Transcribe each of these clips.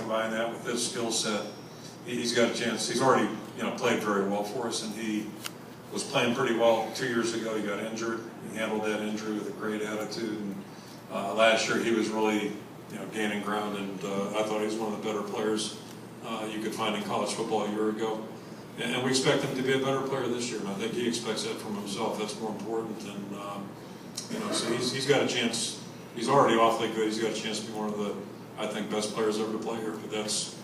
combine that with his skill set, he's got a chance. He's already played very well for us, and he was playing pretty well 2 years ago. He got injured. He handled that injury with a great attitude, and last year he was really gaining ground, and I thought he was one of the better players you could find in college football a year ago. And we expect him to be a better player this year, and I think he expects that from himself. That's more important, and so he's got a chance. He's already awfully good. He's got a chance to be one of the, I think, best players ever to play here. But that's,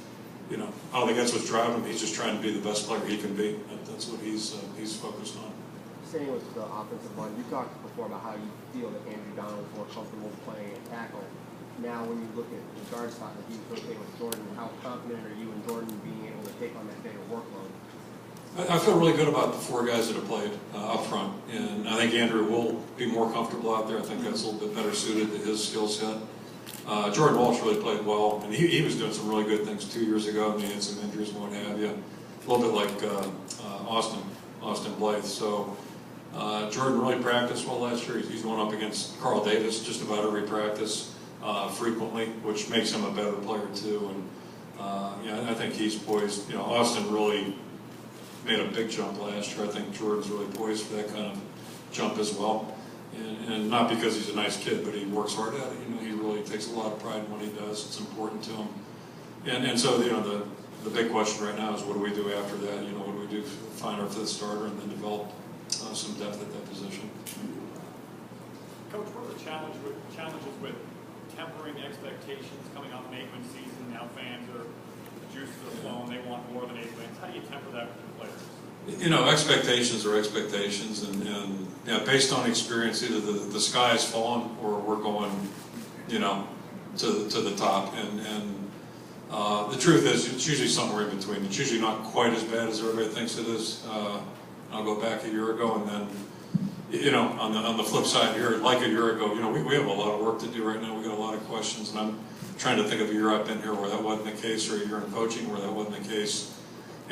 I don't think that's what's driving him. He's just trying to be the best player he can be. That's what he's focused on. Saying with the offensive line, you talked before about how you feel that Andrew Donald is more comfortable playing at tackle. Now, when you look at the guard spot that he's rotating with Jordan, how confident are you in Jordan being able to take on that bigger workload? I feel really good about the 4 guys that have played up front, and I think Andrew will be more comfortable out there. I think that's a little bit better suited to his skill set. Jordan Walsh really played well, and he was doing some really good things 2 years ago. He had some injuries and what have you, a little bit like Austin Blythe. So Jordan really practiced well last year. He's going up against Carl Davis just about every practice frequently, which makes him a better player too. And I think he's poised. Austin really made a big jump last year. I think Jordan's really poised for that kind of jump as well. And not because he's a nice kid, but he works hard at it. He really takes a lot of pride in what he does. It's important to him. And so the big question right now is, what do we do after that? What do we do? Find our 5th starter and then develop some depth at that position. Coach, what are the challenges with tempering expectations coming off an 8-win season? Now fans are, the juices are flowing, they want more than 8 wins. How do you temper that with the players? Expectations are expectations, and based on experience, either the sky has fallen or we're going, to the top. And the truth is, it's usually somewhere in between. It's usually not quite as bad as everybody thinks it is. I'll go back a year ago, and then, on the flip side here, like a year ago, we have a lot of work to do right now. We got a lot of questions, and I'm trying to think of a year I've been here where that wasn't the case, or a year in coaching where that wasn't the case.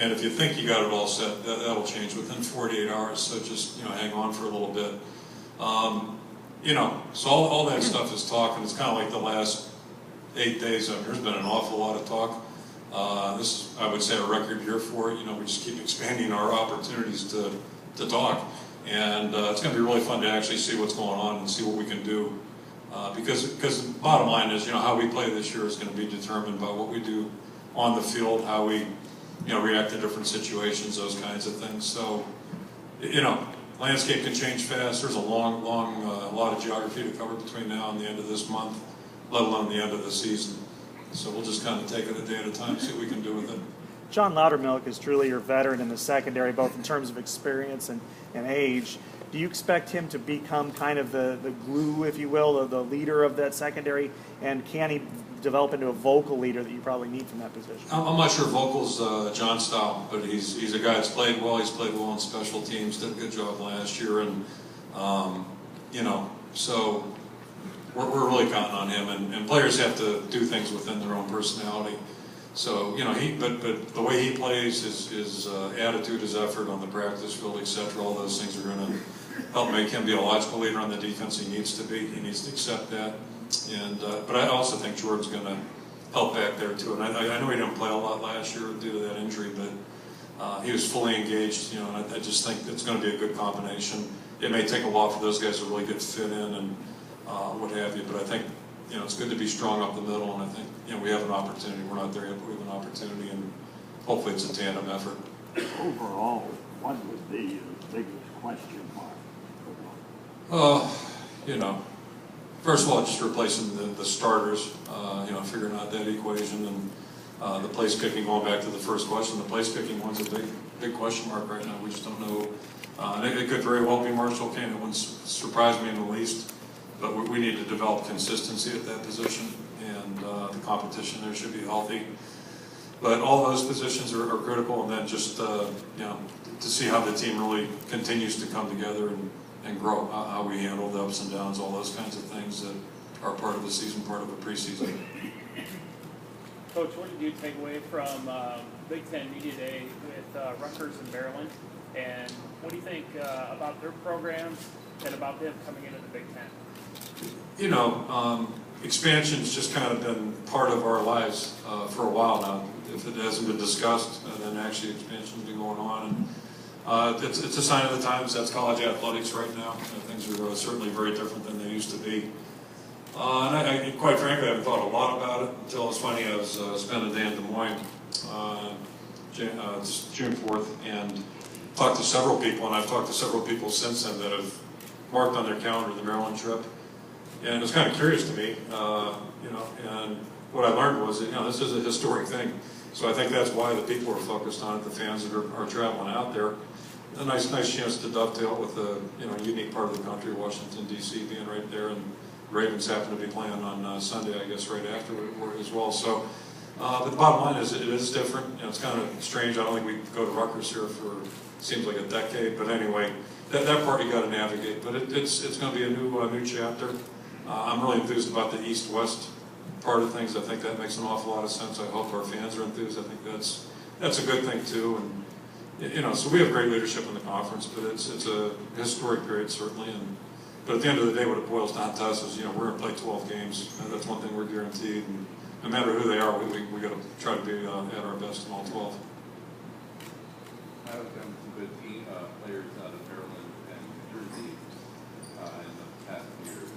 And if you think you got it all set, that'll change within 48 hours. So just hang on for a little bit. So all that stuff is talk, and it's kind of like the last 8 days. There's been an awful lot of talk. This is, I would say, a record year for it. We just keep expanding our opportunities to talk, and it's going to be really fun to actually see what's going on and see what we can do. Because the bottom line is, how we play this year is going to be determined by what we do on the field, how we react to different situations, those kinds of things. So, landscape can change fast. There's a long lot of geography to cover between now and the end of this month, let alone the end of the season. So we'll just kind of take it a day at a time, see what we can do with it. John Loudermilk is truly your veteran in the secondary, both in terms of experience and age. Do you expect him to become kind of the glue, if you will, or the leader of that secondary? And can he develop into a vocal leader that you probably need from that position? I'm not sure vocal's John's style, but he's a guy that's played well. He's played well on special teams, did a good job last year, and so we're really counting on him. And players have to do things within their own personality. So but the way he plays, his attitude, his effort on the practice field, etc., all those things are going to help make him be a logical leader on the defense. He needs to be. He needs to accept that. And but I also think Jordan's going to help back there too. And I know he didn't play a lot last year due to that injury, but he was fully engaged. And I just think it's going to be a good combination. It may take a while for those guys to really get fit in and what have you, but I think it's good to be strong up the middle. And I think we have an opportunity. We're not there yet, but we have an opportunity, and hopefully it's a tandem effort. Overall, what was the biggest question mark? First of all, just replacing the starters, figuring out that equation, and the place kicking, going back to the first question, the place kicking one's a big question mark right now. We just don't know. It could very well be Marshall Kane. It wouldn't surprise me in the least, but we need to develop consistency at that position, and the competition there should be healthy. But all those positions are critical, and then just to see how the team really continues to come together and grow, how we handle the ups and downs, all those kinds of things that are part of the season, part of the preseason. Coach, what did you take away from Big Ten Media Day with Rutgers and Maryland? And what do you think about their programs and about them coming into the Big Ten? expansion's just kind of been part of our lives for a while now. If it hasn't been discussed, then actually expansion's been going on. And it's a sign of the times. That's college athletics right now. Things are certainly very different than they used to be. And I, quite frankly, I haven't thought a lot about it until it's funny. I was spending a day in Des Moines June 4th and talked to several people, and I've talked to several people since then that have marked on their calendar the Maryland trip. And it's kind of curious to me, you know, and what I learned was that, you know, this is a historic thing. So I think that's why the people are focused on it, the fans that are traveling out there. A nice chance to dovetail with the, you know, unique part of the country, Washington, D.C. being right there, and Ravens happen to be playing on Sunday, I guess, right after as well. So, but the bottom line is it is different. You know, it's kind of strange. I don't think we go to Rutgers here for, seems like a decade, but anyway, that part you got to navigate. But it's going to be a new chapter. I'm really enthused about the East-West part of things. I think that makes an awful lot of sense. I hope our fans are enthused. I think that's a good thing too. And you know, so we have great leadership in the conference, but it's a historic period certainly. But at the end of the day, what it boils down to us is, you know, we're going to play 12 games. That's one thing we're guaranteed. And no matter who they are, we got to try to be at our best in all 12. I have some good team players out of Maryland and New Jersey in the past years.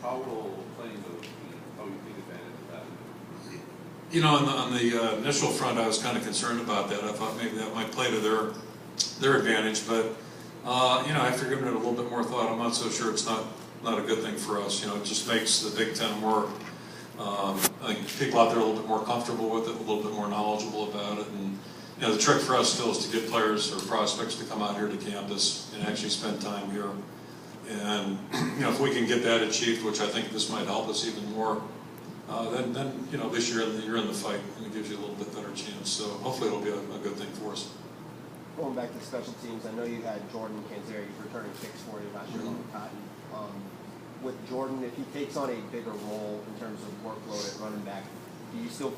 How will playing those teams, how do you take advantage of that? You know, on the initial front, I was kind of concerned about that. I thought maybe that might play to their advantage, but you know, after giving it a little bit more thought, I'm not so sure it's not a good thing for us. You know, it just makes the Big Ten more, I think people out there a little bit more comfortable with it, a little bit more knowledgeable about it. And you know, the trick for us still is to get players or prospects to come out here to campus and actually spend time here. And you know, if we can get that achieved, which I think this might help us even more, then you know, this year you're in the fight, and it gives you a little bit better chance. So hopefully it'll be a good thing for us. Going back to special teams, I know you had Jordan Canzeri returning kicks for you last year on Cotton. With Jordan, if he takes on a bigger role in terms of workload at running back, do you still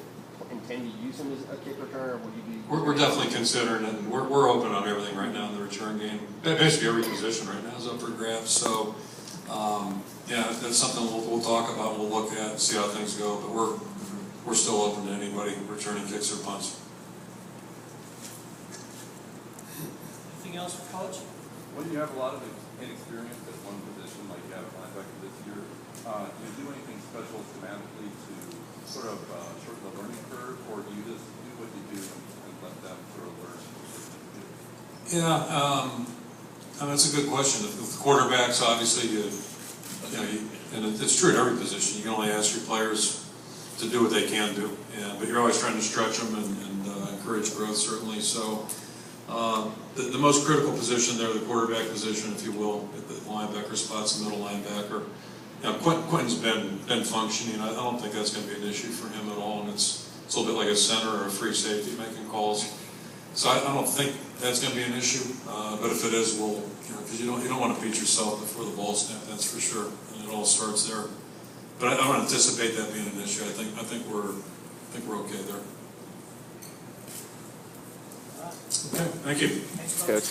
intend to use him as a kick returner, or will you be? We're definitely considering it, and we're open on everything right now in the return game. Basically every position right now is up for grabs. So yeah, that's something we'll talk about. We'll look at and see how things go. But we're still open to anybody returning kicks or punts. Anything else for Coach? When you have a lot of inexperience at one position, like you have at linebacker this year, do you do anything special schematically to sort of shorten the learning curve, or do you just do what you do and let them sort of learn? Yeah, I mean, that's a good question. With the quarterbacks, obviously, and it's true at every position. You can only ask your players to do what they can do, but you're always trying to stretch them and encourage growth, certainly. So the most critical position there, the quarterback position, if you will, at the linebacker spot's the middle linebacker. You know, Quentin's been functioning. I don't think that's going to be an issue for him at all, and it's a little bit like a center or a free safety making calls. So I don't think that's going to be an issue, but if it is, we'll, because you don't want to beat yourself before the ball snap, that's for sure, and it all starts there. But I don't anticipate that being an issue. I think we're okay there. Okay, thank you. Thanks, Coach.